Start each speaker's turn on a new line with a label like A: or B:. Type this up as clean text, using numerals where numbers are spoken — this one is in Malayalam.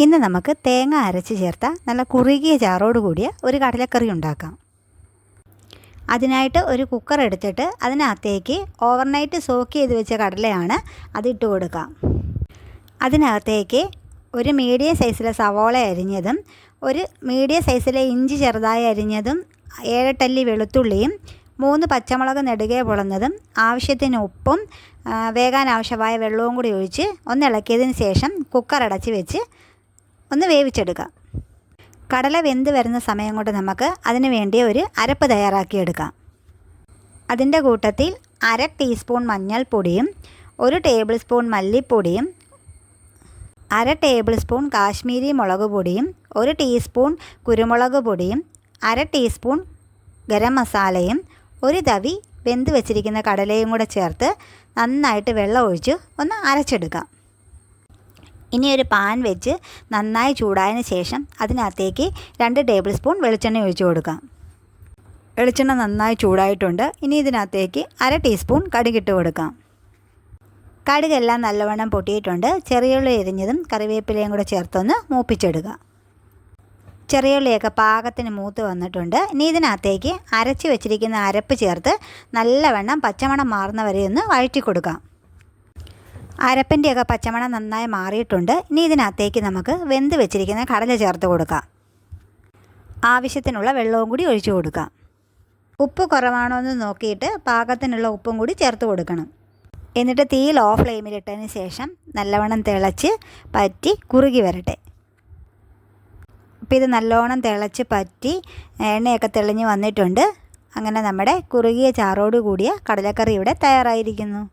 A: ഇന്ന് നമുക്ക് തേങ്ങ അരച്ച് ചേർത്ത നല്ല കുറുകിയ ചാറോട് കൂടിയ ഒരു കടലക്കറി ഉണ്ടാക്കാം. അതിനായിട്ട് ഒരു കുക്കർ എടുത്തിട്ട് അതിനകത്തേക്ക് ഓവർനൈറ്റ് സോക്ക് ചെയ്ത് വെച്ച കടലയാണ് അതിട്ട് കൊടുക്കാം. അതിനകത്തേക്ക് ഒരു മീഡിയം സൈസിലെ സവോള അരിഞ്ഞതും ഒരു മീഡിയം സൈസിലെ ഇഞ്ചി ചെറുതായി അരിഞ്ഞതും 7 അല്ലി വെളുത്തുള്ളിയും 3 പച്ചമുളക് നെടുകെ പൊളന്നതും ആവശ്യത്തിന് ഉപ്പും വേകാൻ ആവശ്യമായ വെള്ളവും കൂടി ഒഴിച്ച് ഒന്ന് ഇളക്കിയതിന് ശേഷം കുക്കർ അടച്ച് വെച്ച് ഒന്ന് വേവിച്ചെടുക്കാം. കടല വെന്ത് വരുന്ന സമയം കൊണ്ട് നമുക്ക് അതിന് വേണ്ടി ഒരു അരപ്പ് തയ്യാറാക്കിയെടുക്കാം. അതിൻ്റെ കൂട്ടത്തിൽ 1/2 ടീസ്പൂൺ മഞ്ഞൾപ്പൊടിയും 1 ടേബിൾ സ്പൂൺ മല്ലിപ്പൊടിയും 1/2 ടേബിൾ സ്പൂൺ കാശ്മീരി മുളക് പൊടിയും 1 ടീസ്പൂൺ കുരുമുളക് പൊടിയും 1/2 ടീസ്പൂൺ ഗരം മസാലയും 1 തവി വെന്ത് വെച്ചിരിക്കുന്ന കടലയും കൂടെ ചേർത്ത് നന്നായിട്ട് വെള്ളം ഒഴിച്ച് ഒന്ന് അരച്ചെടുക്കാം. ഇനി ഒരു പാൻ വെച്ച് നന്നായി ചൂടായതിന് ശേഷം അതിനകത്തേക്ക് 2 ടേബിൾ സ്പൂൺ വെളിച്ചെണ്ണ ഒഴിച്ച് കൊടുക്കാം. വെളിച്ചെണ്ണ നന്നായി ചൂടായിട്ടുണ്ട്. ഇനി ഇതിനകത്തേക്ക് 1/2 ടീസ്പൂൺ കടുകിട്ട് കൊടുക്കാം. കടുകെല്ലാം നല്ലവണ്ണം പൊട്ടിയിട്ടുണ്ട്. ചെറിയുള്ളി എരിഞ്ഞതും കറിവേപ്പിലയും കൂടെ ചേർത്തൊന്ന് മൂപ്പിച്ചെടുക്കുക. ചെറിയുള്ളിയൊക്കെ പാകത്തിന് മൂത്ത് വന്നിട്ടുണ്ട്. ഇനി ഇതിനകത്തേക്ക് അരച്ച് വെച്ചിരിക്കുന്ന അരപ്പ് ചേർത്ത് നല്ലവണ്ണം പച്ചമണം മാറുന്ന വരെ ഒന്ന് വഴറ്റി കൊടുക്കാം. അരപ്പിൻ്റെയൊക്കെ പച്ചമണം നന്നായി മാറിയിട്ടുണ്ട്. ഇനി ഇതിനകത്തേക്ക് നമുക്ക് വെന്ത് വെച്ചിരിക്കുന്ന കടല ചേർത്ത് കൊടുക്കാം. ആവശ്യത്തിനുള്ള വെള്ളവും കൂടി ഒഴിച്ചു കൊടുക്കാം. ഉപ്പ് കുറവാണോ എന്ന് നോക്കിയിട്ട് പാകത്തിനുള്ള ഉപ്പും കൂടി ചേർത്ത് കൊടുക്കണം. എന്നിട്ട് തീ ലോ ഫ്ലെയിമിലിട്ടതിന് ശേഷം നല്ലവണ്ണം തിളച്ച് പറ്റി കുറുകി വരട്ടെ. അപ്പോൾ ഇത് നല്ലോണം തിളച്ച് പറ്റി എണ്ണയൊക്കെ തെളിഞ്ഞ് വന്നിട്ടുണ്ട്. അങ്ങനെ നമ്മുടെ കുറുകിയ ചാറോട് കൂടിയ കടലക്കറി ഇവിടെ തയ്യാറായിരിക്കുന്നു.